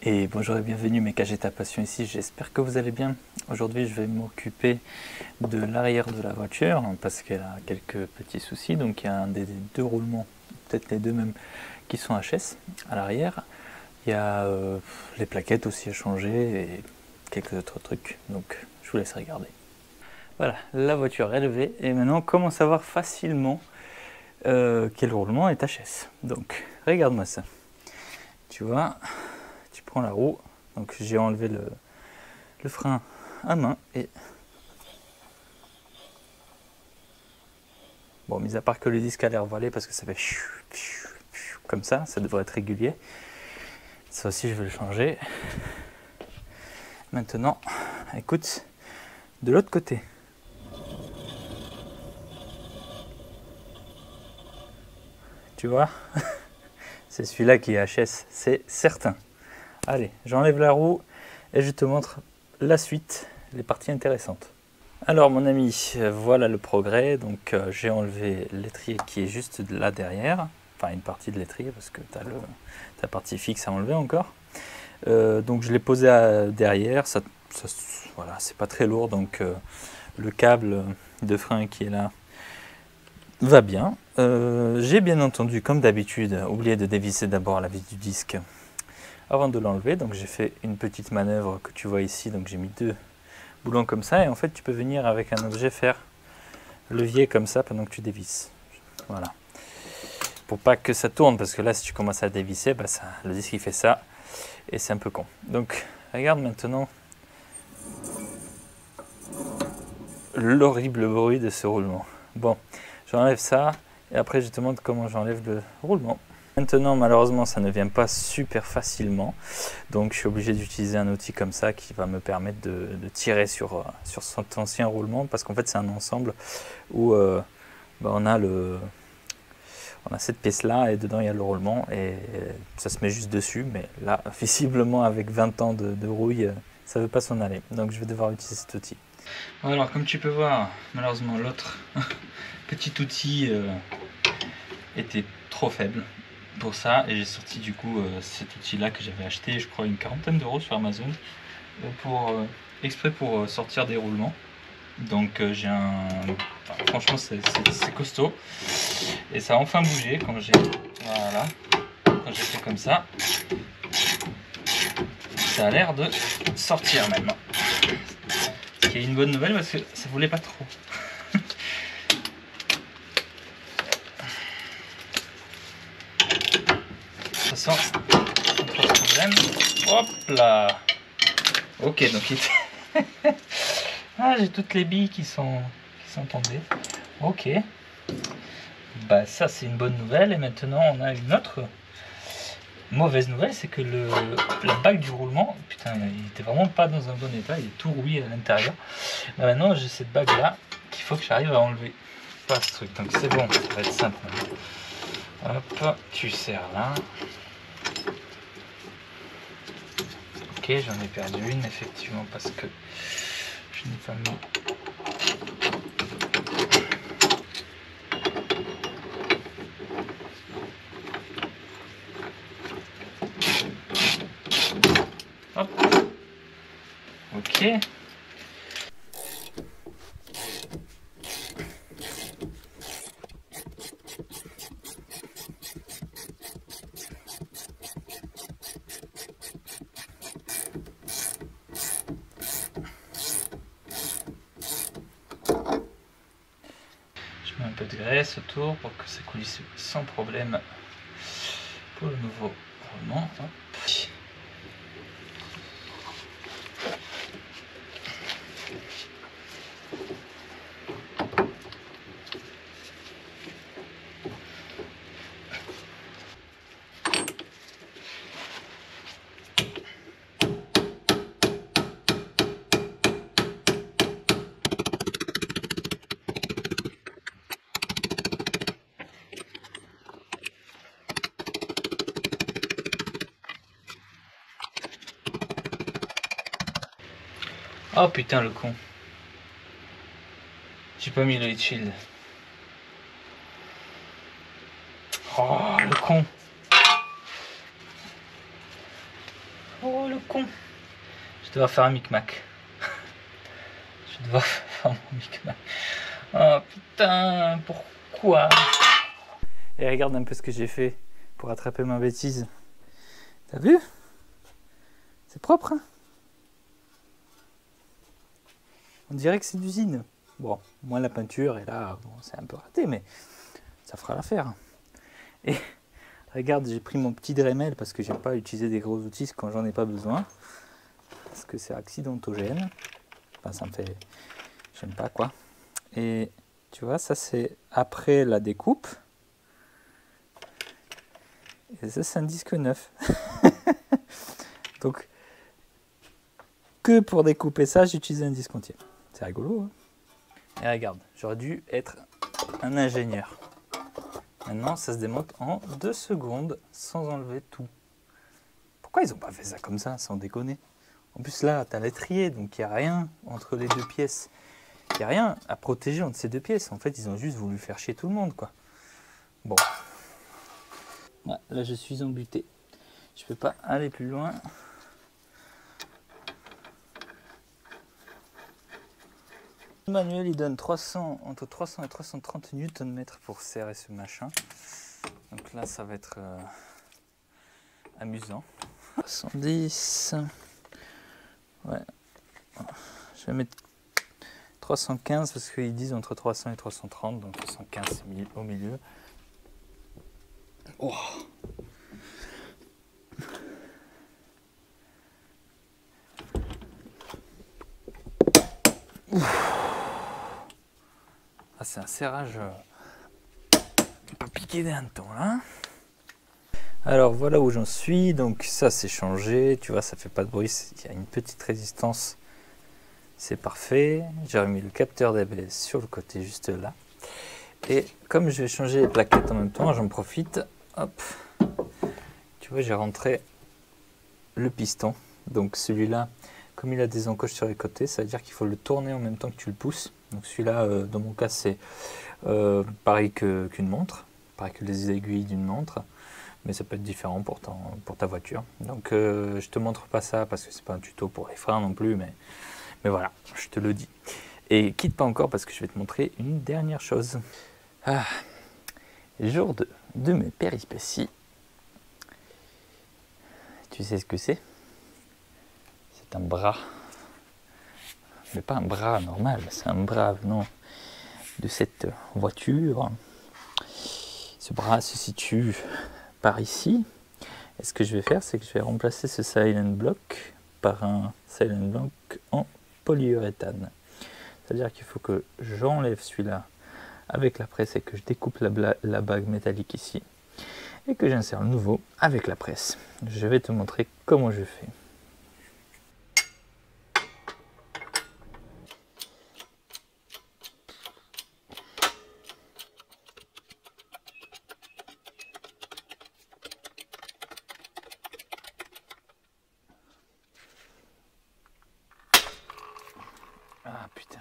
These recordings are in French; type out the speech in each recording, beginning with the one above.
Et bonjour et bienvenue mes Cageta Passion ici, j'espère que vous allez bien. Aujourd'hui je vais m'occuper de l'arrière de la voiture parce qu'elle a quelques petits soucis. Donc il y a un des deux roulements, peut-être les deux même, qui sont HS à l'arrière. Il y a les plaquettes aussi à changer et quelques autres trucs, donc je vous laisse regarder. Voilà, la voiture est levée et maintenant comment savoir facilement quel roulement est HS. Donc regarde-moi ça, tu vois. Tu prends la roue, donc j'ai enlevé le frein à main et bon, mis à part que le disque a l'air voilé parce que ça fait comme ça devrait être régulier. Ça aussi je vais le changer. Maintenant, écoute, de l'autre côté. Tu vois, c'est celui-là qui est HS, c'est certain. Allez, j'enlève la roue et je te montre la suite, les parties intéressantes. Alors mon ami, voilà le progrès. Donc j'ai enlevé l'étrier qui est juste là derrière, enfin une partie de l'étrier parce que tu as ta partie fixe à enlever encore. Donc je l'ai posé derrière, voilà, c'est pas très lourd, donc le câble de frein qui est là va bien. J'ai bien entendu, comme d'habitude, oublié de dévisser d'abord la vis du disque avant de l'enlever. Donc j'ai fait une petite manœuvre que tu vois ici, donc j'ai mis deux boulons comme ça et en fait tu peux venir avec un objet faire levier comme ça pendant que tu dévisses. Voilà. Pour pas que ça tourne, parce que là si tu commences à dévisser, bah le disque il fait ça et c'est un peu con. Donc regarde maintenant l'horrible bruit de ce roulement. Bon, j'enlève ça et après je te montre comment j'enlève le roulement. Maintenant malheureusement ça ne vient pas super facilement, donc je suis obligé d'utiliser un outil comme ça qui va me permettre de tirer sur cet ancien roulement, parce qu'en fait c'est un ensemble où on a cette pièce là et dedans il y a le roulement et ça se met juste dessus, mais là visiblement avec 20 ans de rouille ça ne veut pas s'en aller, donc je vais devoir utiliser cet outil. Alors comme tu peux voir, malheureusement l'autre petit outil était trop faible pour ça et j'ai sorti du coup cet outil là que j'avais acheté, je crois une quarantaine d'euros sur Amazon exprès pour sortir des roulements. Donc j'ai franchement c'est costaud et ça a enfin bougé quand j'ai fait comme ça. Ça a l'air de sortir maintenant, ce qui est une bonne nouvelle parce que ça voulait pas trop. Ça sort sans trop de problème. Hop là. Ok, donc ah, j'ai toutes les billes qui sont tombées. Ok. Bah ça c'est une bonne nouvelle. Et maintenant on a une autre mauvaise nouvelle, c'est que la bague du roulement, putain, il était vraiment pas dans un bon état, il est tout rouillé à l'intérieur. Maintenant j'ai cette bague là qu'il faut que j'arrive à enlever. Pas ce truc, donc c'est bon, ça va être simple maintenant. Hop, tu serres là. Ok, j'en ai perdu une effectivement parce que je n'ai pas mis. Hop. Ok. Je mets un peu de graisse autour pour que ça coulisse sans problème pour le nouveau roulement. Hop. Oh putain le con. J'ai pas mis le heat shield. Oh le con. Oh le con. Je dois faire un micmac. Je dois faire mon micmac. Oh putain, pourquoi? Et regarde un peu ce que j'ai fait pour attraper ma bêtise. T'as vu? C'est propre, hein? On dirait que c'est d'usine. Bon, moi la peinture, et là, bon, c'est un peu raté, mais ça fera l'affaire. Et regarde, j'ai pris mon petit Dremel parce que j'aime pas utiliser des gros outils quand j'en ai pas besoin. Parce que c'est accidentogène. Enfin, ça me fait... J'aime pas, quoi. Et tu vois, ça c'est après la découpe. Et ça c'est un disque neuf. Donc, que pour découper ça, j'utilise un disque entier. C'est rigolo, hein? Et regarde, j'aurais dû être un ingénieur. Maintenant, ça se démonte en 2 secondes sans enlever tout. Pourquoi ils n'ont pas fait ça comme ça, sans déconner? En plus là, tu as l'étrier, donc il n'y a rien entre les deux pièces. Il n'y a rien à protéger entre ces deux pièces. En fait, ils ont juste voulu faire chier tout le monde, quoi. Bon. Ouais, là, je suis embuté. Je peux pas aller plus loin. Le manuel, il donne entre 300 et 330 Nm pour serrer ce machin. Donc là, ça va être amusant. 70. Ouais. Je vais mettre 315 parce qu'ils disent entre 300 et 330. Donc 315, c'est au milieu. Oh. Ah, c'est un serrage pas piqué d'un temps là. Alors voilà où j'en suis. Donc ça c'est changé, tu vois, ça fait pas de bruit, il y a une petite résistance, c'est parfait. J'ai remis le capteur d'ABS sur le côté juste là. Et comme je vais changer les plaquettes en même temps, j'en profite. Hop, tu vois, j'ai rentré le piston. Donc celui-là, comme il a des encoches sur les côtés, ça veut dire qu'il faut le tourner en même temps que tu le pousses. Donc celui-là, dans mon cas, c'est pareil qu'une montre, pareil que les aiguilles d'une montre, mais ça peut être différent pour ta voiture. Donc je te montre pas ça parce que c'est pas un tuto pour les freins non plus, mais voilà, je te le dis. Et quitte pas encore parce que je vais te montrer une dernière chose. Ah, jour de mes péripéties. Tu sais ce que c'est? C'est un bras. Mais pas un bras normal, c'est un bras venant de cette voiture. Ce bras se situe par ici. Et ce que je vais faire, c'est que je vais remplacer ce silent block par un silent block en polyuréthane. C'est-à-dire qu'il faut que j'enlève celui-là avec la presse et que je découpe la bague métallique ici. Et que j'insère le nouveau avec la presse. Je vais te montrer comment je fais. Ah putain.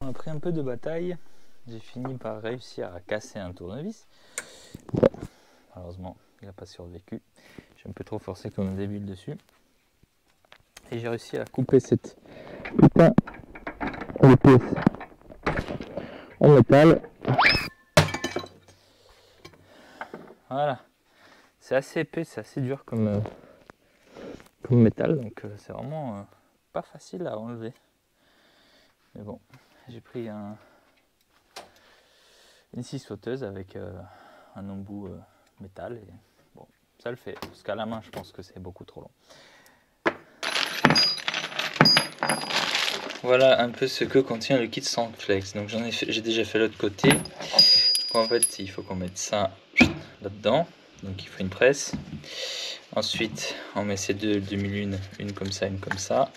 Après un peu de bataille, j'ai fini par réussir à casser un tournevis. Malheureusement, il n'a pas survécu. J'ai un peu trop forcé comme un débile dessus. Et j'ai réussi à couper cette putain de pièce en métal. Voilà. C'est assez épais, c'est assez dur comme métal, donc c'est vraiment pas facile à enlever. Mais bon, j'ai pris une scie sauteuse avec un embout métal et bon, ça le fait. Parce qu'à la main, je pense que c'est beaucoup trop long. Voilà un peu ce que contient le kit Sandflex. Donc j'ai déjà fait l'autre côté. Donc en fait, il faut qu'on mette ça là-dedans. Donc il faut une presse. Ensuite, on met ces deux demi-lunes, une comme ça, une comme ça.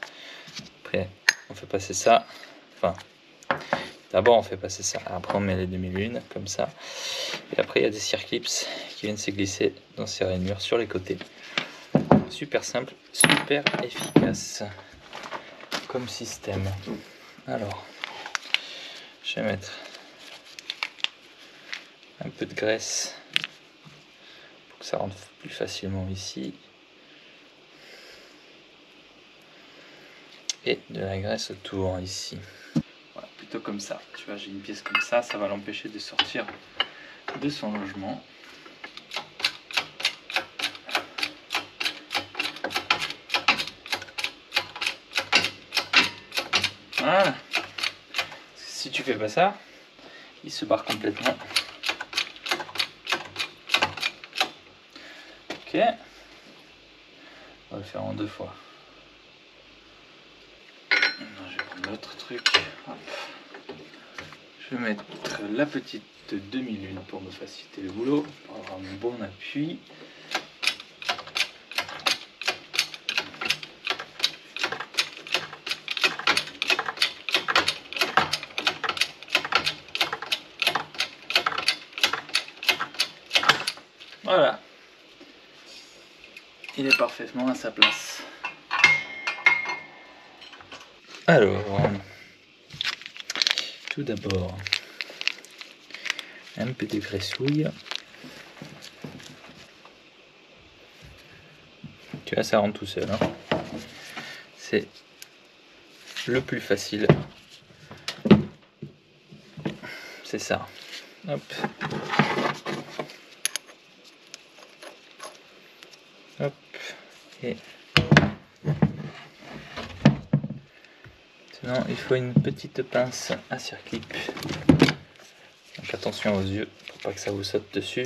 Après, on fait passer ça. Enfin, D'abord on fait passer ça, après on met les demi-lunes comme ça, et après il y a des circlips qui viennent se glisser dans ces rainures sur les côtés. Super simple, super efficace comme système. Alors, je vais mettre un peu de graisse pour que ça rentre plus facilement ici. Et de la graisse autour ici. Voilà, plutôt comme ça. Tu vois, j'ai une pièce comme ça va l'empêcher de sortir de son logement. Voilà. Si tu fais pas ça, il se barre complètement. Ok. On va le faire en 2 fois. Non, je vais prendre l'autre truc. Hop. Je vais mettre la petite demi-lune pour me faciliter le boulot, pour avoir un bon appui. Voilà. Il est parfaitement à sa place. Alors, tout d'abord, un peu de graissouille. Tu vois, ça rentre tout seul. Hein. C'est le plus facile. C'est ça. Hop. Hop. Et maintenant, il faut une petite pince à circlip. Donc attention aux yeux pour pas que ça vous saute dessus.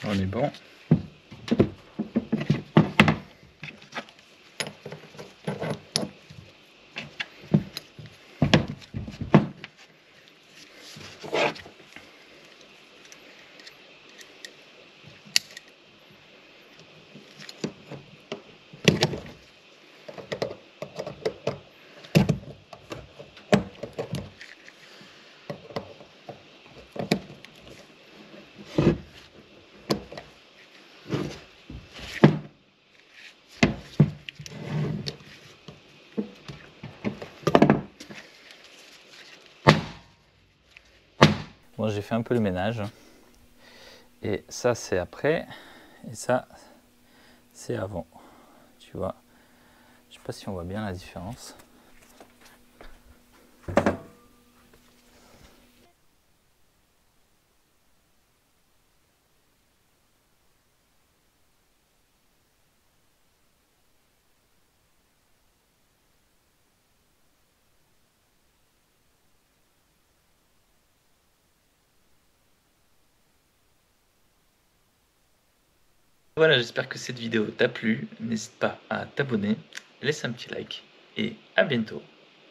On est bon. Bon, j'ai fait un peu le ménage. Et ça, c'est après. Et ça, c'est avant. Tu vois. Je sais pas si on voit bien la différence. Voilà, j'espère que cette vidéo t'a plu. N'hésite pas à t'abonner, laisse un petit like et à bientôt.